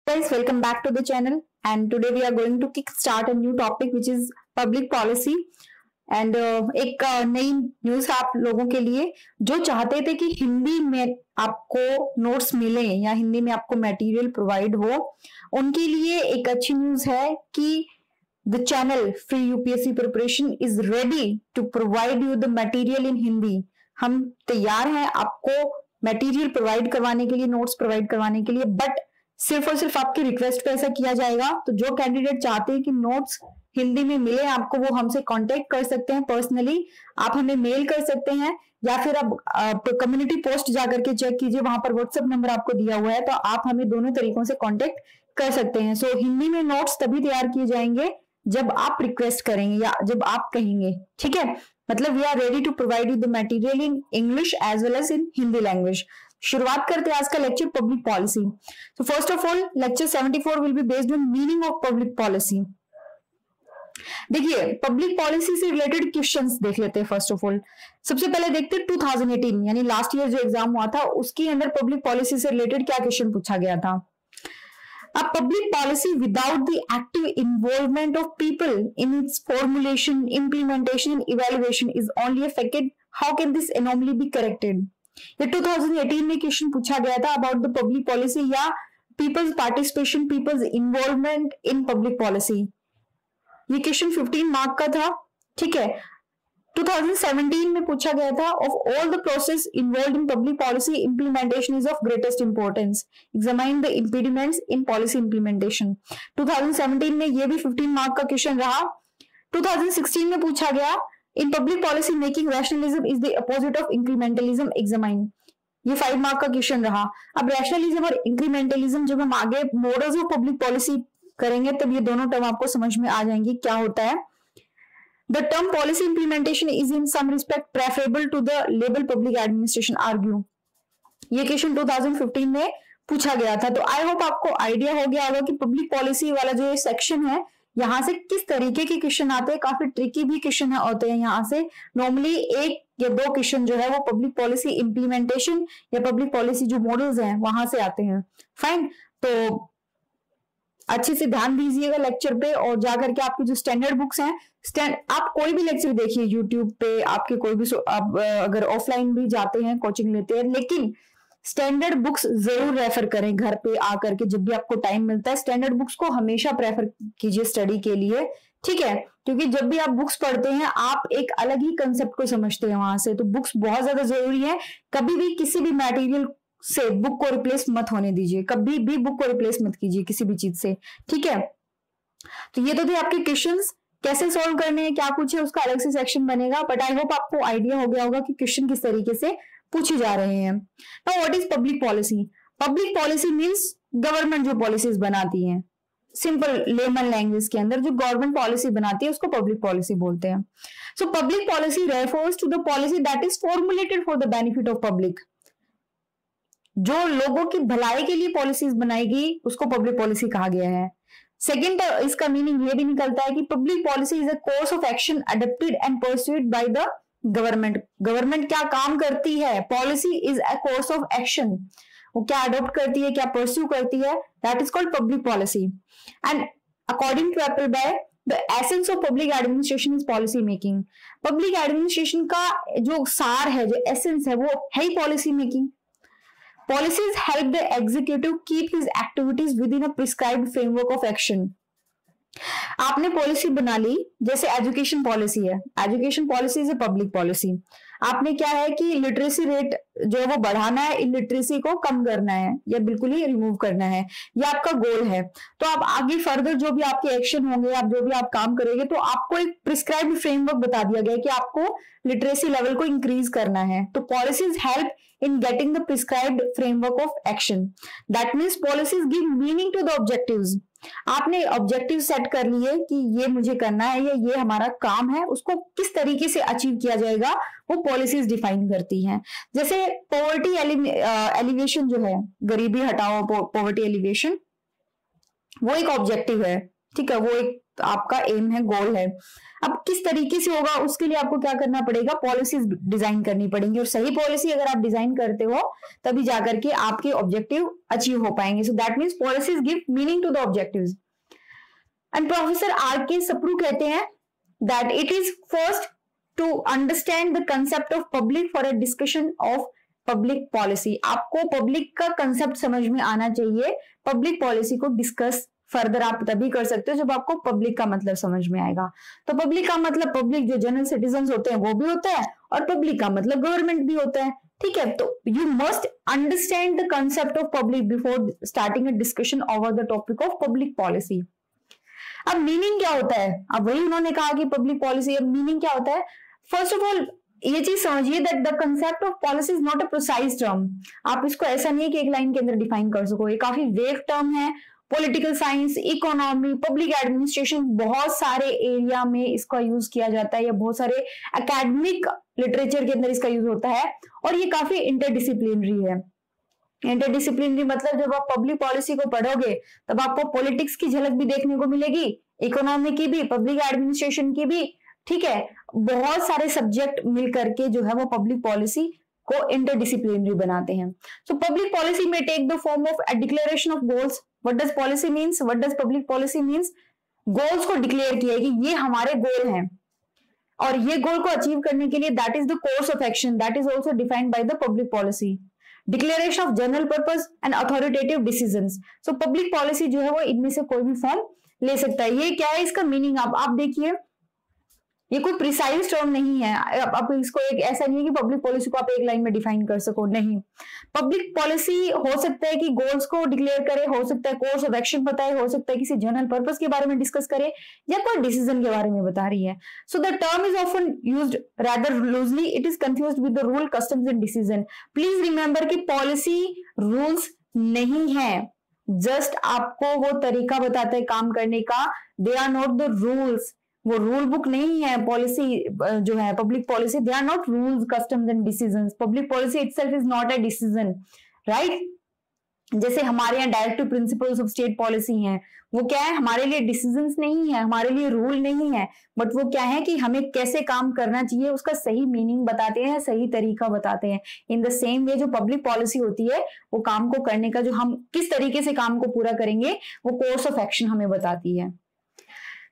Guys, welcome back to the channel, and today we are going to kick start a new topic which is public policy. And एक नई news आप लोगों के लिए जो चाहते थे कि हिंदी में आपको नोट्स मिले या हिंदी में आपको मटेरियल प्रोवाइड हो, उनके लिए एक अच्छी न्यूज है कि the channel free UPSC preparation is ready to provide you the material in Hindi. हम तैयार हैं आपको मटेरियल प्रोवाइड करवाने के लिए, नोट्स प्रोवाइड करवाने के लिए, बट सिर्फ और सिर्फ आपकी रिक्वेस्ट पे ऐसा किया जाएगा। तो जो कैंडिडेट चाहते हैं कि नोट्स हिंदी में मिले आपको, वो हमसे कांटेक्ट कर सकते हैं पर्सनली। आप हमें मेल कर सकते हैं या फिर आप कम्युनिटी पोस्ट जाकर के चेक कीजिए, वहां पर व्हाट्सएप नंबर आपको दिया हुआ है, तो आप हमें दोनों तरीकों से कांटेक्ट कर सकते हैं। सो हिंदी में नोट्स तभी तैयार किए जाएंगे जब आप रिक्वेस्ट करेंगे या जब आप कहेंगे, ठीक है। मतलब we are ready to provide you the material in English as well as in Hindi language. शुरुआत करते हैं आज का लेक्चर पब्लिक पॉलिसी। तो first of all lecture 74 will be based on meaning of public policy. देखिए, पब्लिक पॉलिसी से related questions देख लेते हैं। फर्स्ट ऑफ ऑल सबसे पहले देखते हैं 2018 यानी लास्ट ईयर जो एग्जाम हुआ था उसके अंदर पब्लिक पॉलिसी से रिलेटेड क्या क्वेश्चन पूछा गया था। A public policy without the active involvement of people in its formulation, implementation and evaluation is only a facade. How can this anomaly be corrected? ये 2018 में क्वेश्चन पूछा गया था अबाउट द पब्लिक पॉलिसी या people's participation, people's involvement in public policy. ये question 15 mark का था, ठीक है। 2017 में पूछा गया था of all the process involved in public policy implementation is of greatest importance, examine the impediments in policy implementation. 2017 में ये भी 15 मार्क का क्वेश्चन रहा। 2016 में पूछा गया in public policy making rationalism is the opposite of incrementalism, examine. ये 5 mark का क्वेश्चन रहा। अब रैशनलिज्म और इंक्रीमेंटलिज्म जब हम आगे मॉडल्स ऑफ पब्लिक पॉलिसी करेंगे तब ये दोनों टर्म आपको समझ में आ जाएंगी क्या होता है। The term policy implementation is in some respect preferable to the label public administration argue। ये क्वेश्चन 2015 में पूछा गया था। तो आई होप आपको आइडिया हो गया होगा कि पब्लिक पॉलिसी वाला जो ये सेक्शन है यहाँ से किस तरीके के क्वेश्चन आते हैं। काफी ट्रिकी भी क्वेश्चन होते हैं यहाँ से। नॉर्मली 1 या 2 क्वेश्चन जो है वो पब्लिक पॉलिसी इंप्लीमेंटेशन या पब्लिक पॉलिसी जो मॉडल्स हैं वहां से आते हैं। फाइन, तो अच्छे से ध्यान दीजिएगा लेक्चर पे और जाकर के आपकी जो स्टैंडर्ड बुक्स हैं, आप कोई भी लेक्चर देखिए यूट्यूब पे, आपके कोई भी आप अगर ऑफलाइन भी जाते हैं कोचिंग लेते हैं, लेकिन स्टैंडर्ड बुक्स जरूर रेफर करें घर पे आकर के। जब भी आपको टाइम मिलता है स्टैंडर्ड बुक्स को हमेशा प्रेफर कीजिए स्टडी के लिए, ठीक है। क्योंकि जब भी आप बुक्स पढ़ते हैं आप एक अलग ही कंसेप्ट को समझते हैं वहां से। तो बुक्स बहुत ज्यादा जरूरी है। कभी भी किसी भी मटेरियल से बुक को रिप्लेस मत होने दीजिए, कभी भी बुक को रिप्लेस मत कीजिए किसी भी चीज से, ठीक है। तो ये तो थे आपके क्वेश्चंस, कैसे सॉल्व करने हैं क्या कुछ है उसका अलग से सेक्शन बनेगा, बट आई होप आपको आइडिया हो गया होगा कि क्वेश्चन किस तरीके से पूछे जा रहे हैं। Now what is public policy? Public policy means government जो पॉलिसीज बनाती है, सिंपल लेमन लैंग्वेज के अंदर जो गवर्नमेंट पॉलिसी बनाती है उसको पब्लिक पॉलिसी बोलते हैं। So public policy refers to the policy that is formulated for the benefit of public. जो लोगों की भलाई के लिए पॉलिसीज बनाई गई उसको पब्लिक पॉलिसी कहा गया है। सेकेंड, इसका मीनिंग ये भी निकलता है कि public policy is a course of action adopted and pursued by the government. Government क्या काम करती है, policy is a course of action, वो क्या अडॉप्ट करती है, क्या परस्यू करती है, that is called public policy. And according to Appleby the essence of public administration is policy making. Public administration का जो सार है, जो एसेंस है, वो है ही policy making. Policies help the executive keep his activities within a prescribed framework of action। आपने पॉलिसी बना ली, जैसे एजुकेशन पॉलिसी है, education policy is a public policy. आपने क्या है कि लिटरेसी रेट जो है वो बढ़ाना है, इलिटरेसी को कम करना है या बिल्कुल ही रिमूव करना है, ये आपका गोल है। तो आप आगे फर्दर जो भी आपके एक्शन होंगे, आप जो भी आप काम करेंगे, तो आपको एक प्रिस्क्राइब्ड फ्रेमवर्क बता दिया गया है कि आपको लिटरेसी लेवल को इंक्रीज करना है। तो policies help in getting the prescribed framework of action। That means policies give meaning to the objectives। आपने ऑब्जेक्टिव सेट कर लिए कि ये मुझे करना है या ये हमारा काम है, उसको किस तरीके से अचीव किया जाएगा वो पॉलिसीज डिफाइन करती हैं। जैसे पॉवर्टी एलिवेशन जो है, गरीबी हटाओ, पॉवर्टी एलिवेशन, वो एक ऑब्जेक्टिव है, ठीक है, वो एक आपका एम है, गोल है। अब किस तरीके से होगा उसके लिए आपको क्या करना पड़ेगा, पॉलिसीज डिजाइन करनी पड़ेंगी, और सही पॉलिसी अगर आप डिजाइन करते हो तभी जाकर के आपके ऑब्जेक्टिव अचीव हो पाएंगे। So that means policies give meaning to the objectives. And professor R K Sapru कहते हैं that it is first to understand the concept of public for a discussion of public policy. आपको public का concept समझ में आना चाहिए, public policy को discuss further आप तभी कर सकते हो जब आपको पब्लिक का मतलब समझ में आएगा। तो पब्लिक का मतलब पब्लिक जो जनरल सिटीजन होते हैं वो भी होता है, और पब्लिक का मतलब गवर्नमेंट भी होता है, ठीक है। तो you must understand the concept of public before starting a discussion over the topic of public policy. अब मीनिंग क्या होता है, अब वही उन्होंने कहा कि पब्लिक पॉलिसी, अब मीनिंग क्या होता है। फर्स्ट ऑफ ऑल ये चीज समझिए that the concept of policy is not a precise term. आप इसको ऐसा नहीं है कि एक लाइन के अंदर डिफाइन कर सको, ये काफी वेग टर्म है। Political science, economy, public administration, बहुत सारे एरिया में इसका यूज किया जाता है, या बहुत सारे एकेडमिक लिटरेचर के अंदर इसका यूज होता है, और ये काफी इंटरडिसिप्लिनरी है। इंटरडिसिप्लिनरी मतलब जब आप पब्लिक पॉलिसी को पढ़ोगे तब आपको पॉलिटिक्स की झलक भी देखने को मिलेगी, इकोनॉमी की भी, पब्लिक एडमिनिस्ट्रेशन की भी, ठीक है। बहुत सारे सब्जेक्ट मिल करके जो है वो पब्लिक पॉलिसी को इंटरडिसिप्लिनरी बनाते हैं। सो पब्लिक पॉलिसी में take the form of a declaration of goals. What does policy means, what does public policy means, goals को डिक्लेयर किया है कि ये हमारे गोल हैं, और ये गोल को अचीव करने के लिए that is the course of action, that is also defined by the public policy. Declaration of general purpose and authoritative decisions. So public policy जो है वो इनमें से कोई भी फॉर्म ले सकता है। ये क्या है, इसका मीनिंग आप देखिए, ये कोई प्रिसाइज टर्म नहीं है। आप इसको एक ऐसा नहीं है कि पब्लिक पॉलिसी को आप एक लाइन में डिफाइन कर सको, नहीं। पब्लिक पॉलिसी हो सकता है कि गोल्स को डिक्लेयर करे, हो सकता है कोर्स ऑफ एक्शन बताए, हो सकता है किसी जनरल पर्पस के बारे में डिस्कस करे, या कोई डिसीजन के बारे में बता रही है। So the term is often used rather loosely, it is confused with the rule, customs and decision. Please remember कि पॉलिसी रूल्स नहीं है, जस्ट आपको वो तरीका बताते हैं काम करने का, they are not the rules. वो रूल बुक नहीं है पॉलिसी जो है public policy, they are not rules, customs and decisions. Public policy itself is not a decision, right. जैसे हमारे यहाँ directive principles of state policy हैं, वो क्या है, हमारे लिए डिसीजंस नहीं है, हमारे लिए रूल नहीं है, बट वो क्या है कि हमें कैसे काम करना चाहिए उसका सही मीनिंग बताते हैं, सही तरीका बताते हैं। इन द सेम वे जो पब्लिक पॉलिसी होती है वो काम को करने का, जो हम किस तरीके से काम को पूरा करेंगे, वो कोर्स ऑफ एक्शन हमें बताती है।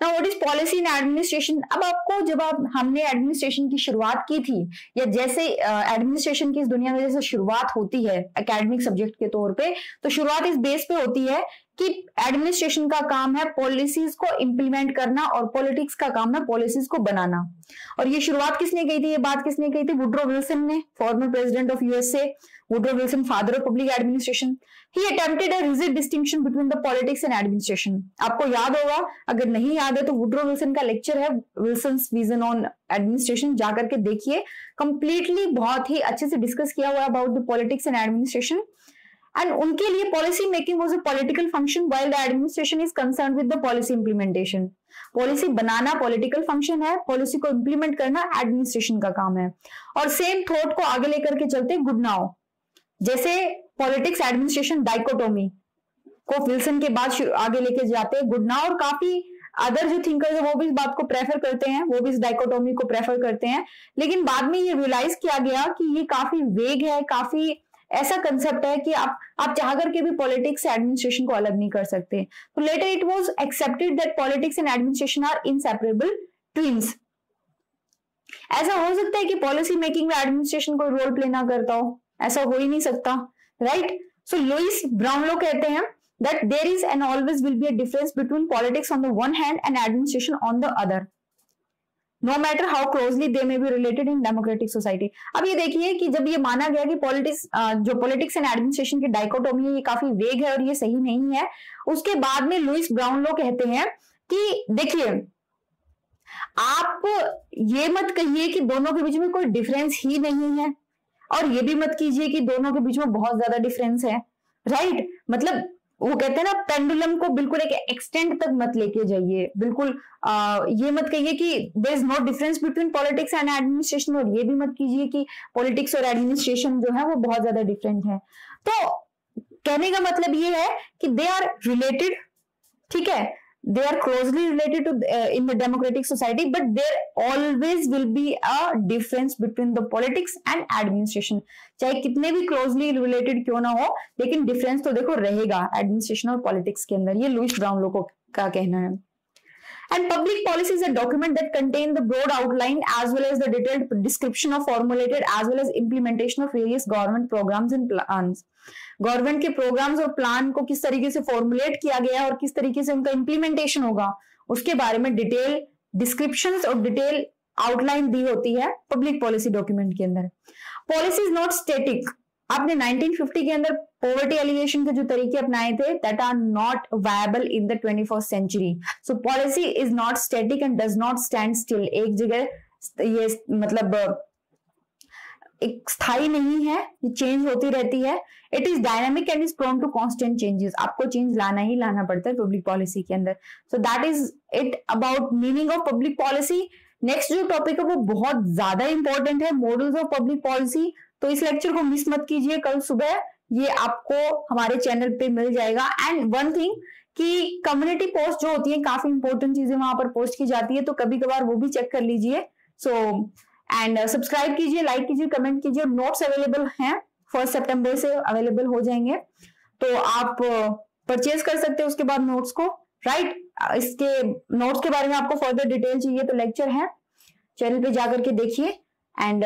Now what is policy in administration? अब आपको जब हमने एडमिनिस्ट्रेशन की शुरुआत की थी, या जैसे एडमिनिस्ट्रेशन की इस दुनिया में जैसे शुरुआत होती है एकेडमिक सब्जेक्ट के तौर पे, तो शुरुआत इस बेस पे होती है कि एडमिनिस्ट्रेशन का काम है पॉलिसीज को इंप्लीमेंट करना, और पॉलिटिक्स का काम है पॉलिसीज को बनाना। और ये शुरुआत किसने की थी, ये बात किसने की थी, वुड्रो विल्सन ने, former president of USA. Woodrow Wilson, father of public administration. He attempted a rigid distinction between the politics and administration. आपको याद होगा, अगर नहीं याद है तो वुड्रो विल्सन का लेक्चर है विल्सन्स विजन ऑन एडमिनिस्ट्रेशन, जाकर के देखिए, कंप्लीटली बहुत ही अच्छे से डिस्कस किया हुआ about the politics and administration. And उनके लिए policy making was a political function while the administration is concerned with the policy implementation. Policy banana political function है, पॉलिसी को इंप्लीमेंट करना एडमिनिस्ट्रेशन का काम है। और सेम थॉट को आगे लेकर के चलते गुड नाउ, जैसे पॉलिटिक्स एडमिनिस्ट्रेशन डाइकोटोमी को विल्सन के बाद आगे लेके जाते हैं गुड नाउ, और काफी अदर जो थिंकर्स है वो भी इस बात को प्रेफर करते हैं, वो भी इस डाइकोटोमी को प्रेफर करते हैं। लेकिन बाद में ये रियलाइज किया गया कि ये काफी वेग है, काफी ऐसा कंसेप्ट है कि आप चाह करके भी पॉलिटिक्स से एडमिनिस्ट्रेशन को अलग नहीं कर सकते। तो later it was accepted that politics and administration are inseparable twins. ऐसा हो सकता है कि पॉलिसी मेकिंग में एडमिनिस्ट्रेशन कोई रोल प्ले ना करता हो, ऐसा हो ही नहीं सकता, राइट। सो लुइस ब्राउनलो कहते हैं that there is and always will be a difference between politics on the one hand and administration on the other, no matter how closely they may be related in democratic society. अब ये देखिए कि जब ये माना गया कि politics and administration की डाइकोटोमी है ये काफी वेग है और ये सही नहीं है, उसके बाद में लुइस ब्राउनलो कहते हैं कि देखिए आप ये मत कहिए कि दोनों के बीच में कोई डिफरेंस ही नहीं है, और ये भी मत कीजिए कि दोनों के बीच में बहुत ज्यादा डिफरेंस है, राइट। मतलब वो कहते हैं ना, पेंडुलम को बिल्कुल एक एक्सटेंट तक मत लेके जाइए, बिल्कुल ये मत कहिए कि there is no difference between politics and administration, और ये भी मत कीजिए कि पॉलिटिक्स और एडमिनिस्ट्रेशन जो है वो बहुत ज्यादा डिफरेंट है। तो कहने का मतलब ये है कि दे आर रिलेटेड, ठीक है, they are closely related to in the democratic society, but there always will be a difference between the politics and administration. चाहे कितने भी closely related क्यों ना हो, लेकिन difference तो देखो रहेगा administration और politics के अंदर, ये लुइस ब्राउन लोगों का कहना है. And public policy is a document that contain the broad outline as well as the detailed description of formulated as well as implementation of various government programs and plans. Government के programmes और plan को किस तरीके से formulate किया गया और किस तरीके से उनका इम्प्लीमेंटेशन होगा, उसके बारे में डिटेल डिस्क्रिप्शंस और डिटेल आउटलाइन दी होती है पब्लिक पॉलिसी डॉक्यूमेंट के अंदर. Policy is not static. आपने 1950 के अंदर पॉवर्टी एलिगेशन के जो तरीके अपनाए थे that are not viable in the 21st century. So policy is not static and does not stand still. एक जगह ये मतलब एक स्थायी नहीं है, ये चेंज होती रहती है. It is dynamic and is prone to constant changes. आपको चेंज लाना ही लाना पड़ता है पब्लिक पॉलिसी के अंदर. So that is it about meaning of public policy. Next जो टॉपिक है वो बहुत ज्यादा इंपॉर्टेंट है, मॉडल्स ऑफ पब्लिक पॉलिसी. तो इस लेक्चर को मिस मत कीजिए, कल सुबह ये आपको हमारे चैनल पे मिल जाएगा. एंड वन थिंग कि कम्युनिटी पोस्ट जो होती है काफी इंपॉर्टेंट चीजें वहां पर पोस्ट की जाती है, तो कभी कभार वो भी चेक कर लीजिए. सो एंड सब्सक्राइब कीजिए, लाइक कीजिए, कमेंट कीजिए. नोट्स अवेलेबल हैं, 1 सितंबर से अवेलेबल हो जाएंगे, तो आप परचेज कर सकते हैं उसके बाद नोट्स को. राइट, इसके नोट्स के बारे में आपको फर्दर डिटेल चाहिए तो लेक्चर है, चैनल पे जाकर के देखिए. एंड